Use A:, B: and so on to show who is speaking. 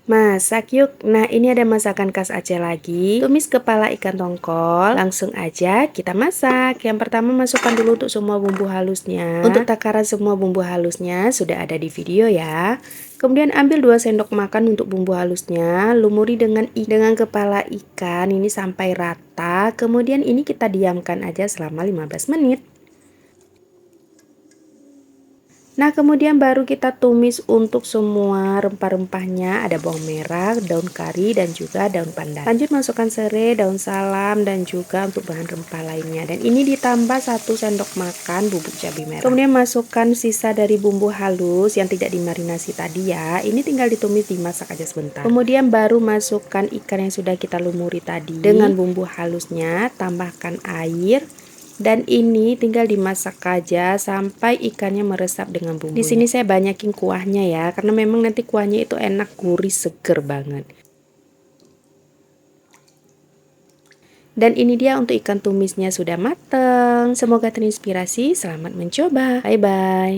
A: Masak yuk. Nah, ini ada masakan khas Aceh lagi. Tumis kepala ikan tongkol. Langsung aja kita masak. Yang pertama masukkan dulu untuk semua bumbu halusnya. Untuk takaran semua bumbu halusnya sudah ada di video ya. Kemudian ambil 2 sendok makan untuk bumbu halusnya. Lumuri dengan kepala ikan ini sampai rata. Kemudian ini kita diamkan aja selama 15 menit. Nah, kemudian baru kita tumis untuk semua rempah-rempahnya. Ada bawang merah, daun kari, dan juga daun pandan. Lanjut masukkan serai, daun salam, dan juga untuk bahan rempah lainnya. Dan ini ditambah 1 sendok makan bubuk cabai merah. Kemudian masukkan sisa dari bumbu halus yang tidak dimarinasi tadi ya. Ini tinggal ditumis, dimasak aja sebentar. Kemudian baru masukkan ikan yang sudah kita lumuri tadi. Dengan bumbu halusnya, tambahkan air. Dan ini tinggal dimasak aja sampai ikannya meresap dengan bumbu. Di sini saya banyakin kuahnya ya, karena memang nanti kuahnya itu enak, gurih, seger banget. Dan ini dia untuk ikan tumisnya sudah mateng. Semoga terinspirasi. Selamat mencoba. Bye bye.